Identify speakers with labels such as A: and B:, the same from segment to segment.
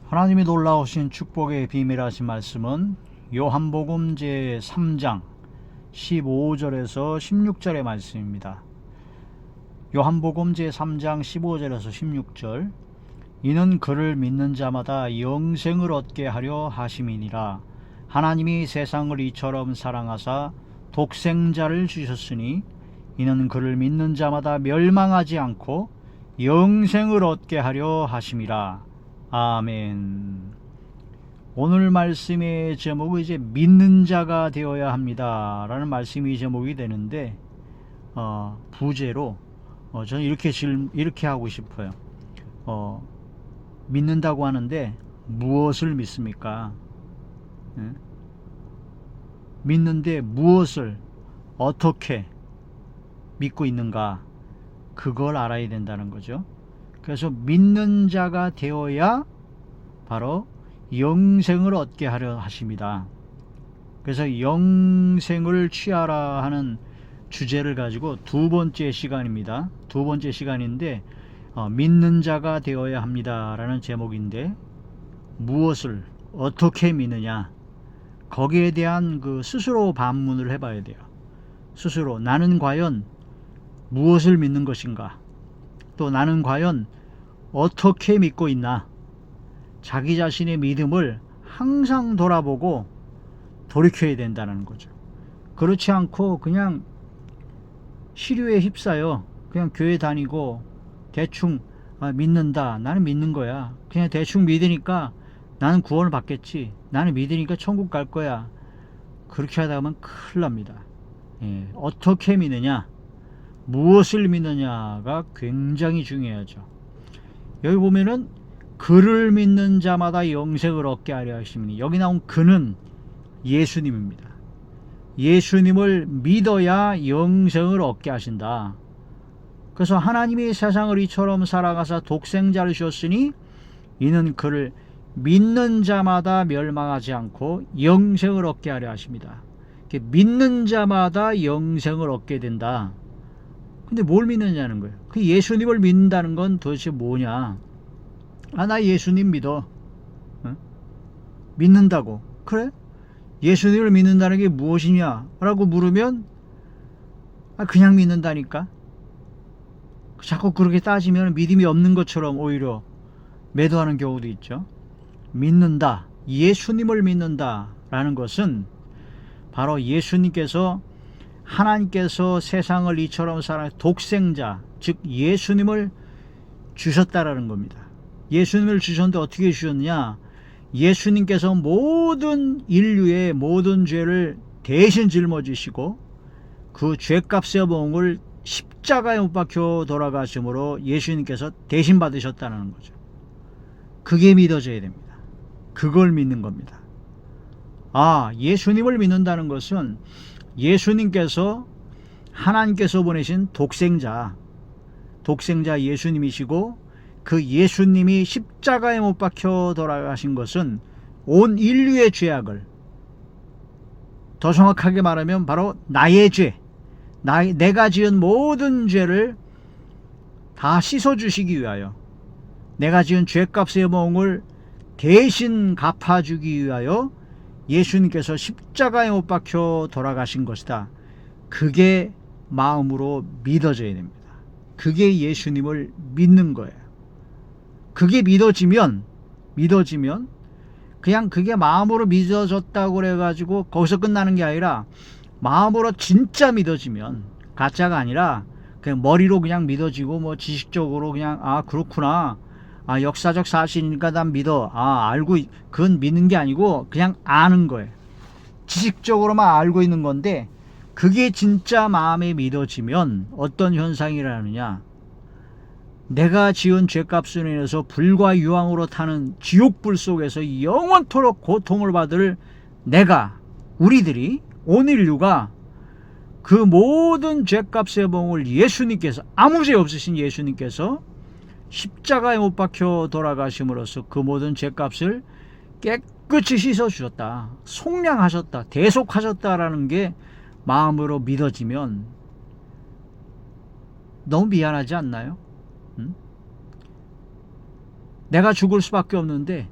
A: 하나님이 놀라우신 축복의 비밀하신 말씀은 요한복음 제3장 15절에서 16절의 말씀입니다. 요한복음 제3장 15절에서 16절 이는 그를 믿는 자마다 영생을 얻게 하려 하심이니라. 하나님이 세상을 이처럼 사랑하사 독생자를 주셨으니 이는 그를 믿는 자마다 멸망하지 않고 영생을 얻게 하려 하심이라. 아멘. 오늘 말씀의 제목은 이제 믿는 자가 되어야 합니다 라는 말씀이 제목이 되는데 부제로 저는 이렇게 하고 싶어요. 믿는다고 하는데 무엇을 믿습니까? 믿는데 무엇을 어떻게 믿고 있는가, 그걸 알아야 된다는 거죠. 그래서 믿는 자가 되어야 바로 영생을 얻게 하려 하십니다. 그래서 영생을 취하라 하는 주제를 가지고 두 번째 시간입니다. 두 번째 시간인데 믿는 자가 되어야 합니다 라는 제목인데, 무엇을 어떻게 믿느냐, 거기에 대한 스스로 반문을 해봐야 돼요. 스스로 나는 과연 무엇을 믿는 것인가, 또 나는 과연 어떻게 믿고 있나, 자기 자신의 믿음을 항상 돌아보고 돌이켜야 된다는 거죠. 그렇지 않고 그냥 시류에 휩싸여 그냥 교회 다니고 대충 믿는다, 나는 믿는 거야, 그냥 대충 믿으니까 나는 구원을 받겠지, 나는 믿으니까 천국 갈 거야, 그렇게 하다 보면 큰일 납니다. 어떻게 믿느냐, 무엇을 믿느냐가 굉장히 중요하죠. 여기 보면은 그를 믿는 자마다 영생을 얻게 하려 하시니, 여기 나온 그는 예수님입니다. 예수님을 믿어야 영생을 얻게 하신다. 그래서 하나님이 세상을 이처럼 사랑하사 독생자를 주셨으니 이는 그를 믿는 자마다 멸망하지 않고 영생을 얻게 하려 하십니다. 믿는 자마다 영생을 얻게 된다. 근데 뭘 믿느냐는 거예요. 그 예수님을 믿는다는 건 도대체 뭐냐? 나 예수님 믿어. 믿는다고. 그래? 예수님을 믿는다는 게 무엇이냐 라고 물으면 그냥 믿는다니까. 자꾸 그렇게 따지면 믿음이 없는 것처럼 오히려 매도하는 경우도 있죠. 믿는다, 예수님을 믿는다 라는 것은 바로 예수님께서, 하나님께서 세상을 이처럼 사랑해 독생자, 즉 예수님을 주셨다라는 겁니다. 예수님을 주셨는데 어떻게 주셨느냐, 예수님께서 모든 인류의 모든 죄를 대신 짊어지시고 그 죄값의 봉을 십자가에 못 박혀 돌아가심으로 예수님께서 대신 받으셨다는 거죠. 그게 믿어져야 됩니다. 그걸 믿는 겁니다. 예수님을 믿는다는 것은 예수님께서, 하나님께서 보내신 독생자 예수님이시고, 그 예수님이 십자가에 못 박혀 돌아가신 것은 온 인류의 죄악을, 더 정확하게 말하면 바로 나의 죄, 내가 지은 모든 죄를 다 씻어주시기 위하여, 내가 지은 죄값의 몽을 대신 갚아주기 위하여 예수님께서 십자가에 못 박혀 돌아가신 것이다. 그게 마음으로 믿어져야 됩니다. 그게 예수님을 믿는 거예요. 그게 믿어지면 그냥 그게 마음으로 믿어졌다고 그래가지고 거기서 끝나는 게 아니라, 마음으로 진짜 믿어지면, 가짜가 아니라 그냥 머리로 그냥 믿어지고 지식적으로 그냥 그렇구나, 역사적 사실이니까 난 믿어, 알고, 그건 믿는 게 아니고 그냥 아는 거예요. 지식적으로만 알고 있는 건데, 그게 진짜 마음에 믿어지면 어떤 현상이 일어나느냐, 내가 지은 죄값으로 인해서 불과 유황으로 타는 지옥불 속에서 영원토록 고통을 받을 우리들이, 온 인류가 그 모든 죄값의 봉을 예수님께서, 아무 죄 없으신 예수님께서 십자가에 못 박혀 돌아가심으로써 그 모든 죄값을 깨끗이 씻어주셨다, 속량하셨다, 대속하셨다라는 게 마음으로 믿어지면 너무 미안하지 않나요? 내가 죽을 수밖에 없는데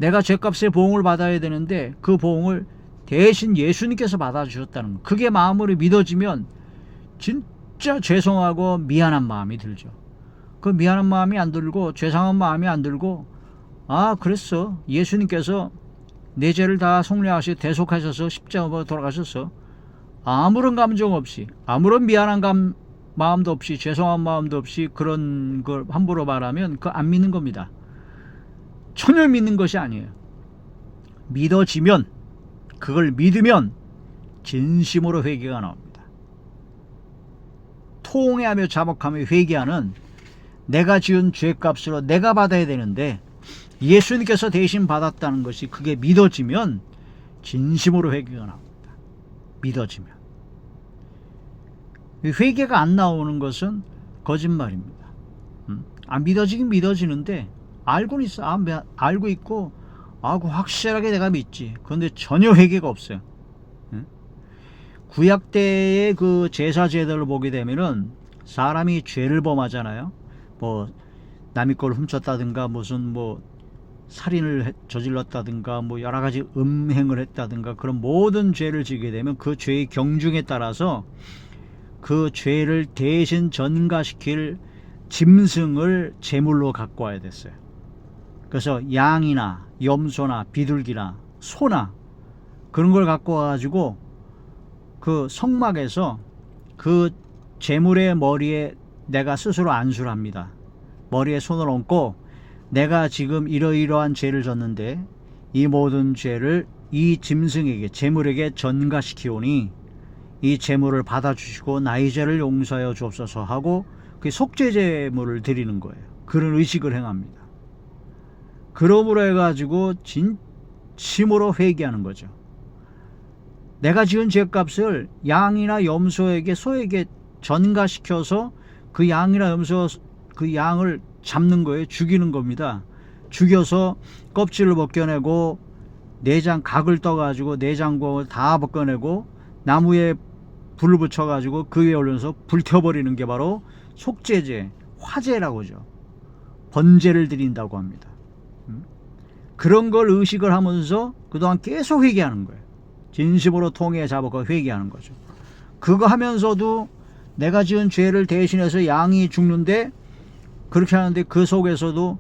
A: 내가 죄값의 보응을 받아야 되는데 그 보응을 대신 예수님께서 받아주셨다는 거. 그게 마음으로 믿어지면 진짜 죄송하고 미안한 마음이 들죠. 그 미안한 마음이 안 들고 죄송한 마음이 안 들고, 아 그랬어, 예수님께서 내 죄를 다 속량하시 대속하셔서 십자가로 돌아가셨어. 아무런 감정 없이, 아무런 미안한 마음도 없이, 죄송한 마음도 없이 그런 걸 함부로 말하면 그거 안 믿는 겁니다. 전혀 믿는 것이 아니에요. 믿어지면, 그걸 믿으면 진심으로 회개가 나옵니다. 통회하며 자복하며 회개하는, 내가 지은 죄값으로 내가 받아야 되는데 예수님께서 대신 받았다는 것이, 그게 믿어지면 진심으로 회개가 나옵니다. 믿어지면. 회개가 안 나오는 것은 거짓말입니다. 믿어지긴 믿어지는데, 알고는 있어. 알고 있고, 확실하게 내가 믿지. 그런데 전혀 회개가 없어요. 구약 때의 그 제사 제도를 보게 되면은 사람이 죄를 범하잖아요. 뭐 남의 걸 훔쳤다든가, 무슨 뭐 살인을 저질렀다든가, 뭐 여러 가지 음행을 했다든가, 그런 모든 죄를 지게 되면 그 죄의 경중에 따라서 그 죄를 대신 전가시킬 짐승을 제물로 갖고 와야 됐어요. 그래서 양이나 염소나 비둘기나 소나 그런 걸 갖고 와가지고 그 성막에서 그 제물의 머리에 내가 스스로 안수를 합니다. 머리에 손을 얹고, 내가 지금 이러이러한 죄를 졌는데 이 모든 죄를 이 짐승에게, 제물에게 전가시키오니 이 제물을 받아주시고 나의 죄를 용서하여 주옵소서 하고 그 속죄 제물을 드리는 거예요. 그런 의식을 행합니다. 그러므로 해가지고 진심으로 회개하는 거죠. 내가 지은 죄값을 양이나 염소에게, 소에게 전가시켜서 그 양이나 염소, 그 양을 잡는 거예요. 죽이는 겁니다. 죽여서 껍질을 벗겨내고 내장, 각을 떠가지고 내장공을 다 벗겨내고 나무에 불을 붙여가지고 그 위에 올려서 불태워버리는 게 바로 속죄제, 화제라고 하죠. 번제를 드린다고 합니다. 그런 걸 의식을 하면서 그동안 계속 회개하는 거예요. 진심으로 통해 잡고 회개하는 거죠. 그거 하면서도 내가 지은 죄를 대신해서 양이 죽는데, 그렇게 하는데 그 속에서도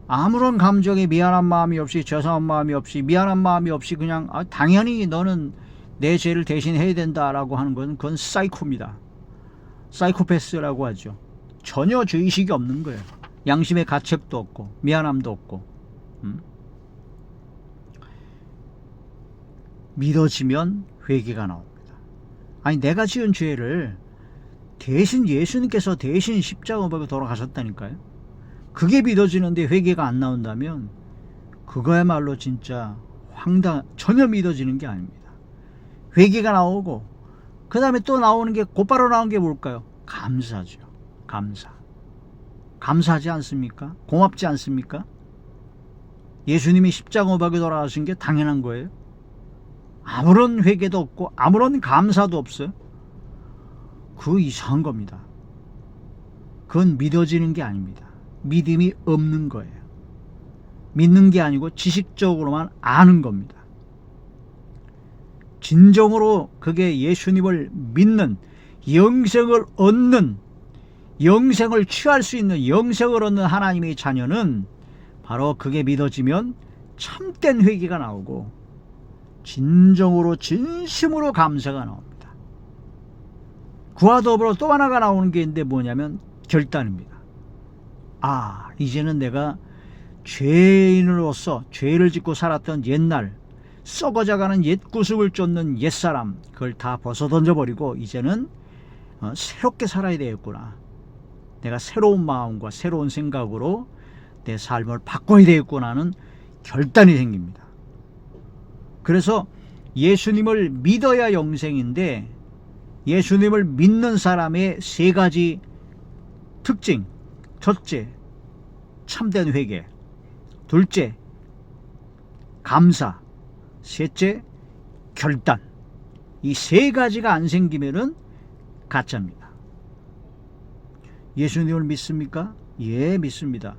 A: 아무런 감정에 미안한 마음이 없이, 죄송한 마음이 없이, 미안한 마음이 없이 그냥 당연히 너는 내 죄를 대신 해야 된다라고 하는 건, 그건 사이코입니다. 사이코패스라고 하죠. 전혀 죄의식이 없는 거예요. 양심의 가책도 없고 미안함도 없고. 믿어지면 회개가 나옵니다. 내가 지은 죄를 대신 예수님께서 대신 십자가 못 박아 돌아가셨다니까요. 그게 믿어지는데 회개가 안 나온다면 그거야말로 진짜 전혀 믿어지는 게 아닙니다. 회개가 나오고 그 다음에 또 나오는 게, 곧바로 나온 게 뭘까요? 감사죠. 감사하지 않습니까? 고맙지 않습니까? 예수님이 십자가 못 박아 돌아가신 게 당연한 거예요. 아무런 회개도 없고 아무런 감사도 없어요. 그거 이상한 겁니다. 그건 믿어지는 게 아닙니다. 믿음이 없는 거예요. 믿는 게 아니고 지식적으로만 아는 겁니다. 진정으로 그게 예수님을 믿는, 영생을 얻는, 영생을 취할 수 있는, 영생을 얻는 하나님의 자녀는 바로 그게 믿어지면 참된 회개가 나오고 진정으로 진심으로 감사가 나옵니다. 그와 더불어 또 하나가 나오는 게 있는데 뭐냐면 결단입니다. 이제는 내가 죄인으로서 죄를 짓고 살았던 옛날 썩어져가는 옛 구습을 쫓는 옛사람, 그걸 다 벗어던져버리고 이제는 새롭게 살아야 되겠구나. 내가 새로운 마음과 새로운 생각으로 내 삶을 바꿔야 되겠구나 하는 결단이 생깁니다. 그래서 예수님을 믿어야 영생인데, 예수님을 믿는 사람의 세 가지 특징: 첫째, 참된 회개; 둘째, 감사; 셋째, 결단. 이 세 가지가 안 생기면은 가짜입니다. 예수님을 믿습니까? 예, 믿습니다.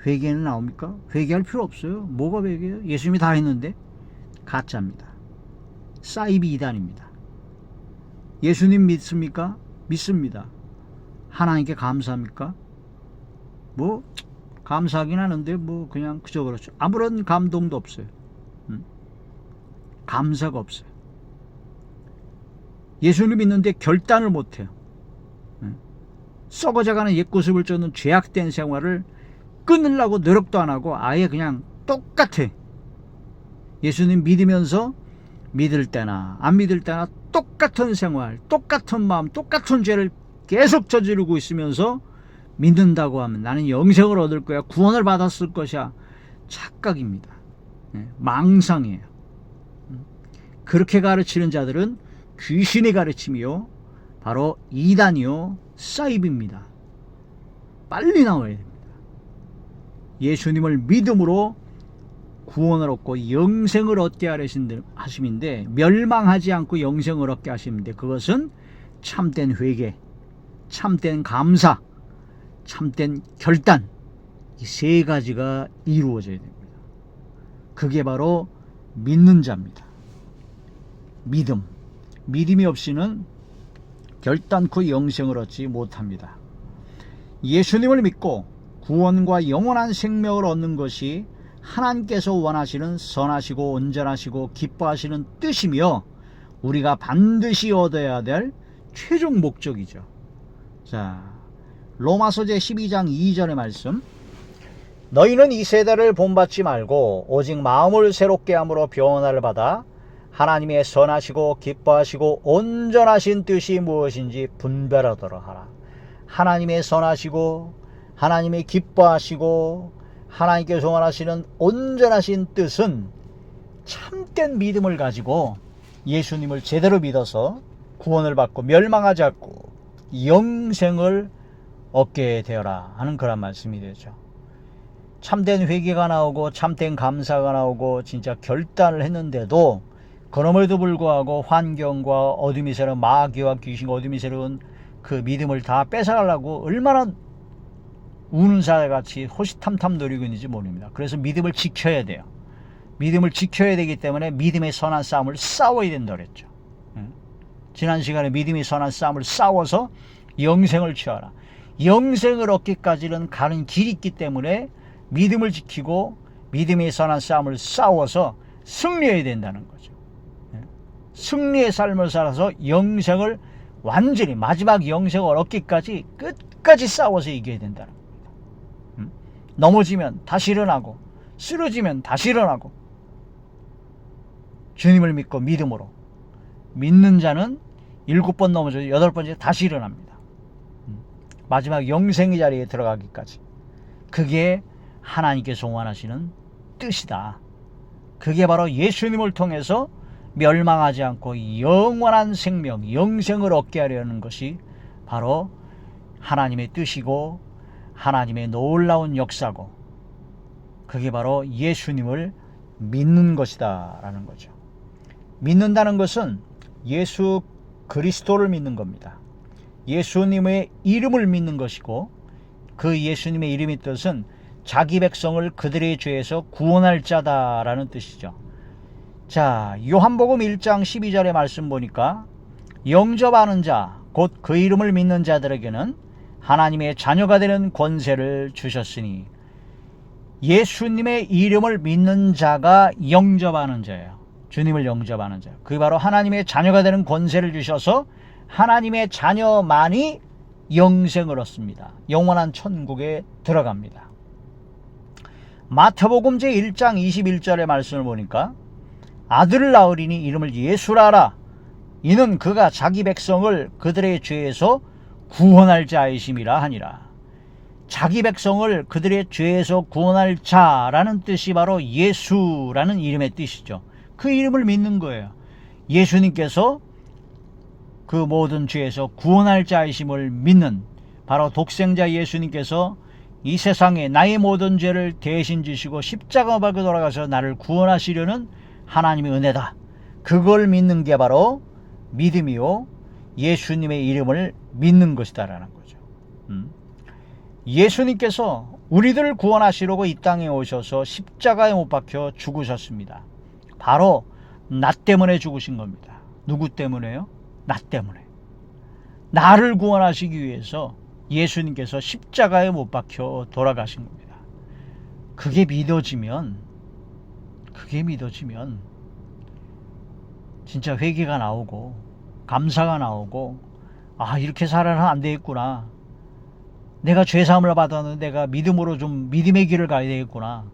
A: 회개는 나옵니까? 회개할 필요 없어요. 뭐가 회개예요? 예수님이 다 했는데. 가짜입니다. 사이비 이단입니다. 예수님 믿습니까? 믿습니다. 하나님께 감사합니까? 뭐 감사하긴 하는데 뭐 그냥 그저 그렇죠. 아무런 감동도 없어요. 감사가 없어요. 예수님 믿는데 결단을 못해요. 썩어져가는 옛구습을 쫓는 죄악된 생활을 끊으려고 노력도 안 하고 아예 그냥 똑같아. 예수님 믿으면서 믿을 때나 안 믿을 때나 똑같은 생활, 똑같은 마음, 똑같은 죄를 계속 저지르고 있으면서 믿는다고 하면 나는 영생을 얻을 거야, 구원을 받았을 것이야. 착각입니다. 망상이에요. 그렇게 가르치는 자들은 귀신의 가르침이요, 바로 이단이요, 사이비입니다. 빨리 나와야 됩니다. 예수님을 믿음으로 구원을 얻고 영생을 얻게 하심인데, 멸망하지 않고 영생을 얻게 하시는데, 그것은 참된 회개, 참된 감사, 참된 결단, 이 세 가지가 이루어져야 됩니다. 그게 바로 믿는 자입니다. 믿음이 없이는 결단코 영생을 얻지 못합니다. 예수님을 믿고 구원과 영원한 생명을 얻는 것이 하나님께서 원하시는 선하시고 온전하시고 기뻐하시는 뜻이며 우리가 반드시 얻어야 될 최종 목적이죠. 자, 로마서 제12장 2절의 말씀. 너희는 이 세대를 본받지 말고 오직 마음을 새롭게 함으로 변화를 받아 하나님의 선하시고 기뻐하시고 온전하신 뜻이 무엇인지 분별하도록 하라. 하나님의 선하시고 하나님의 기뻐하시고 하나님께서 원하시는 온전하신 뜻은 참된 믿음을 가지고 예수님을 제대로 믿어서 구원을 받고 멸망하지 않고 영생을 얻게 되어라 하는 그런 말씀이 되죠. 참된 회개가 나오고 참된 감사가 나오고 진짜 결단을 했는데도 그럼에도 불구하고 환경과 어둠이 새로운 마귀와 귀신과 어둠이 새로운 그 믿음을 다 뺏어가려고 얼마나 우는 사람같이 호시탐탐 노리고 있는지 모릅니다. 그래서 믿음을 지켜야 돼요. 믿음을 지켜야 되기 때문에 믿음의 선한 싸움을 싸워야 된다고 그랬죠. 지난 시간에 믿음의 선한 싸움을 싸워서 영생을 취하라. 영생을 얻기까지는 가는 길이 있기 때문에 믿음을 지키고 믿음의 선한 싸움을 싸워서 승리해야 된다는 거죠. 승리의 삶을 살아서 영생을 완전히 마지막 영생을 얻기까지 끝까지 싸워서 이겨야 된다는 겁니다. 넘어지면 다시 일어나고 쓰러지면 다시 일어나고 주님을 믿고 믿음으로 믿는 자는 7번 넘어져 8번째 다시 일어납니다. 마지막 영생의 자리에 들어가기까지. 그게 하나님께서 원하시는 뜻이다. 그게 바로 예수님을 통해서 멸망하지 않고 영원한 생명, 영생을 얻게 하려는 것이 바로 하나님의 뜻이고 하나님의 놀라운 역사고, 그게 바로 예수님을 믿는 것이다 라는 거죠. 믿는다는 것은 예수 그리스도를 믿는 겁니다. 예수님의 이름을 믿는 것이고, 그 예수님의 이름의 뜻은 자기 백성을 그들의 죄에서 구원할 자다라는 뜻이죠. 자, 요한복음 1장 12절의 말씀 보니까 영접하는 자, 곧 그 이름을 믿는 자들에게는 하나님의 자녀가 되는 권세를 주셨으니, 예수님의 이름을 믿는 자가 영접하는 자예요. 주님을 영접하는 자. 그게 바로 하나님의 자녀가 되는 권세를 주셔서 하나님의 자녀만이 영생을 얻습니다. 영원한 천국에 들어갑니다. 마태복음 제1장 21절의 말씀을 보니까 아들을 낳으리니 이름을 예수라 하라. 이는 그가 자기 백성을 그들의 죄에서 구원할 자이심이라 하니라. 자기 백성을 그들의 죄에서 구원할 자라는 뜻이 바로 예수라는 이름의 뜻이죠. 그 이름을 믿는 거예요. 예수님께서 그 모든 죄에서 구원할 자이심을 믿는, 바로 독생자 예수님께서 이 세상에 나의 모든 죄를 대신 지시고 십자가 박에 돌아가서 나를 구원하시려는 하나님의 은혜다. 그걸 믿는 게 바로 믿음이요, 예수님의 이름을 믿는 것이다 라는 거죠. 예수님께서 우리들을 구원하시려고 이 땅에 오셔서 십자가에 못 박혀 죽으셨습니다. 바로 나 때문에 죽으신 겁니다. 누구 때문에요? 나 때문에. 나를 구원하시기 위해서 예수님께서 십자가에 못 박혀 돌아가신 겁니다. 그게 믿어지면 진짜 회개가 나오고 감사가 나오고, 아, 이렇게 살아는 안 되겠구나. 내가 죄사함을 받았는데 내가 믿음으로 좀 믿음의 길을 가야 되겠구나.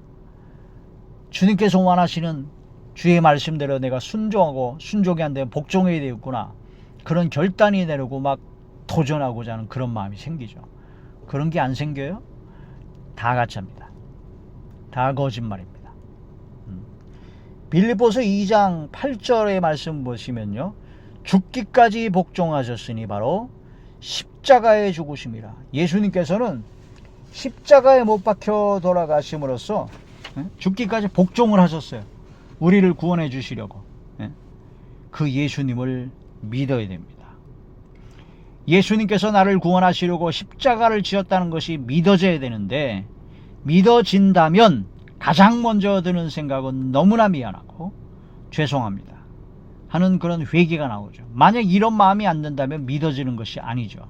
A: 주님께서 원하시는 주의 말씀대로 내가 순종하고, 순종이 안 되면 복종해야 되겠구나. 그런 결단이 내리고 막 도전하고자 하는 그런 마음이 생기죠. 그런 게 안 생겨요? 다 가짜입니다. 다 거짓말입니다. 빌립보서 2장 8절의 말씀 보시면요, 죽기까지 복종하셨으니 바로 십자가에 죽으심이라. 예수님께서는 십자가에 못 박혀 돌아가심으로써 죽기까지 복종을 하셨어요. 우리를 구원해 주시려고. 그 예수님을 믿어야 됩니다. 예수님께서 나를 구원하시려고 십자가를 지었다는 것이 믿어져야 되는데, 믿어진다면 가장 먼저 드는 생각은 너무나 미안하고 죄송합니다 하는 그런 회개가 나오죠. 만약 이런 마음이 안 든다면 믿어지는 것이 아니죠.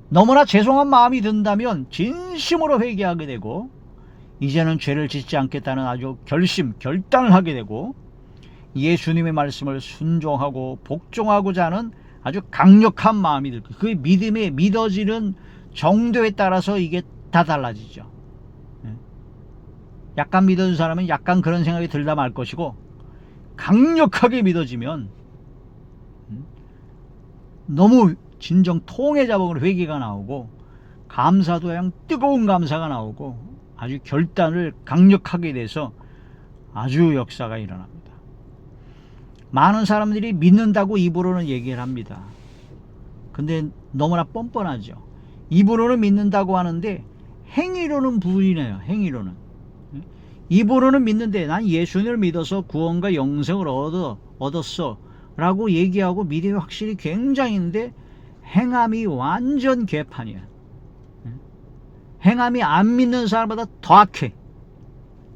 A: 너무나 죄송한 마음이 든다면 진심으로 회개하게 되고, 이제는 죄를 짓지 않겠다는 아주 결단을 하게 되고, 예수님의 말씀을 순종하고 복종하고자 하는 아주 강력한 마음이 들고, 그 믿음에 믿어지는 정도에 따라서 이게 다 달라지죠. 약간 믿어준 사람은 약간 그런 생각이 들다 말 것이고, 강력하게 믿어지면 너무 진정 통해 자복으로 회개가 나오고, 감사도 그냥 뜨거운 감사가 나오고, 아주 결단을 강력하게 돼서 아주 역사가 일어납니다. 많은 사람들이 믿는다고 입으로는 얘기를 합니다. 근데 너무나 뻔뻔하죠. 입으로는 믿는다고 하는데 행위로는 부인해요. 행위로는. 입으로는 믿는데 난 예수님을 믿어서 구원과 영생을 얻었어 라고 얘기하고 믿음이 확실히 굉장히 있는데, 행함이 완전 개판이야. 행함이 안 믿는 사람보다 더 악해.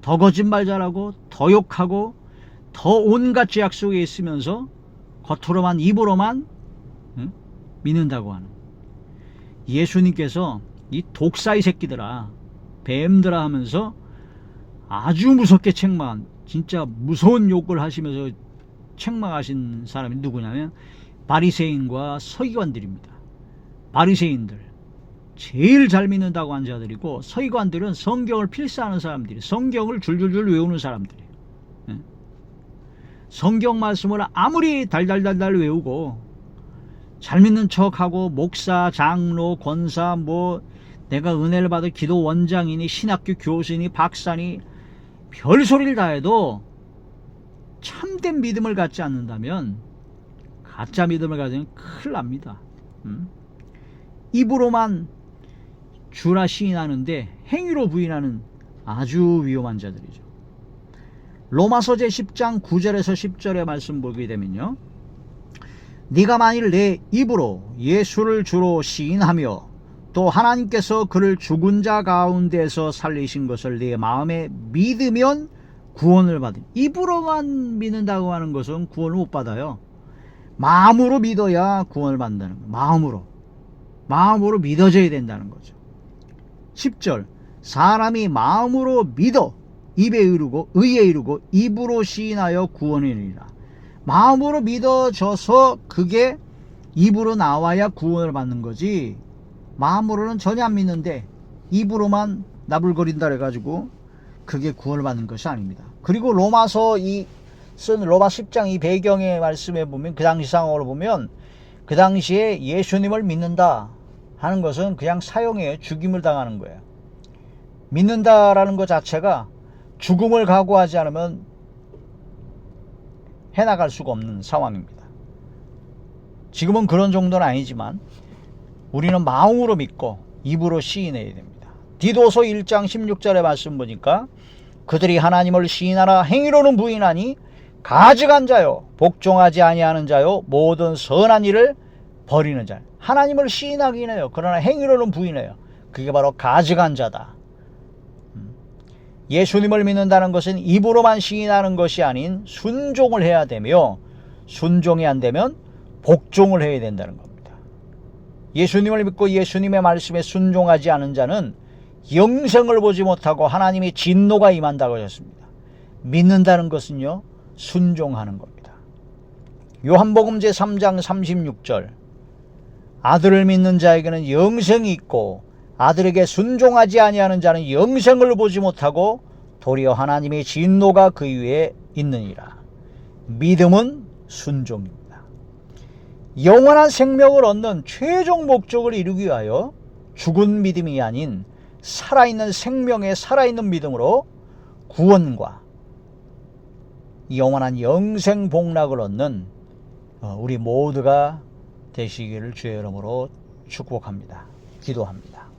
A: 더 거짓말 잘하고, 더 욕하고, 더 온갖 죄악 속에 있으면서 겉으로만, 입으로만 믿는다고 하는. 예수님께서 이 독사의 새끼들아, 뱀들아 하면서 아주 무섭게 책망한, 진짜 무서운 욕을 하시면서 책망하신 사람이 누구냐면 바리새인과 서기관들입니다. 바리새인들 제일 잘 믿는다고 한 자들이고, 서기관들은 성경을 필사하는 사람들이, 성경을 줄줄줄 외우는 사람들이에요. 성경 말씀을 아무리 달달달달 외우고 잘 믿는 척하고, 목사, 장로, 권사, 뭐 내가 은혜를 받은 기도 원장이니 신학교 교수니 박사니 별소리를 다 해도 참된 믿음을 갖지 않는다면, 가짜 믿음을 가지면 큰일 납니다. 입으로만 주라 시인하는데 행위로 부인하는 아주 위험한 자들이죠. 로마서 제10장 9절에서 10절의 말씀 보게 되면요, 네가 만일 내 입으로 예수를 주로 시인하며 또 하나님께서 그를 죽은 자 가운데서 살리신 것을 네 마음에 믿으면 구원을 받은. 입으로만 믿는다고 하는 것은 구원을 못 받아요. 마음으로 믿어야 구원을 받는다는 거예요. 마음으로 믿어져야 된다는 거죠. 10절, 사람이 마음으로 믿어 입에 이르고 의에 이르고 입으로 시인하여 구원을 이르리라. 마음으로 믿어져서 그게 입으로 나와야 구원을 받는 거지, 마음으로는 전혀 안 믿는데 입으로만 나불거린다 해가지고 그게 구원을 받는 것이 아닙니다. 그리고 로마서 쓴 로마 10장 이 배경의 말씀에 보면, 그 당시 상황으로 보면, 그 당시에 예수님을 믿는다 하는 것은 그냥 사형이에요. 죽임을 당하는 거예요. 믿는다라는 것 자체가 죽음을 각오하지 않으면 해나갈 수가 없는 상황입니다. 지금은 그런 정도는 아니지만 우리는 마음으로 믿고 입으로 시인해야 됩니다. 디도서 1장 16절의 말씀 보니까, 그들이 하나님을 시인하나 행위로는 부인하니 가증한 자요 복종하지 아니하는 자요 모든 선한 일을 버리는 자. 하나님을 시인하긴 해요. 그러나 행위로는 부인해요. 그게 바로 가증한 자다. 예수님을 믿는다는 것은 입으로만 시인하는 것이 아닌 순종을 해야 되며, 순종이 안 되면 복종을 해야 된다는 겁니다. 예수님을 믿고 예수님의 말씀에 순종하지 않은 자는 영생을 보지 못하고 하나님의 진노가 임한다고 하셨습니다. 믿는다는 것은요, 순종하는 겁니다. 요한복음 제3장 36절, 아들을 믿는 자에게는 영생이 있고 아들에게 순종하지 아니하는 자는 영생을 보지 못하고 도리어 하나님의 진노가 그 위에 있느니라. 믿음은 순종입니다. 영원한 생명을 얻는 최종 목적을 이루기 위하여 죽은 믿음이 아닌 살아있는 생명의 살아있는 믿음으로 구원과 영원한 영생 복락을 얻는 우리 모두가 되시기를 주의 이름으로 축복합니다. 기도합니다.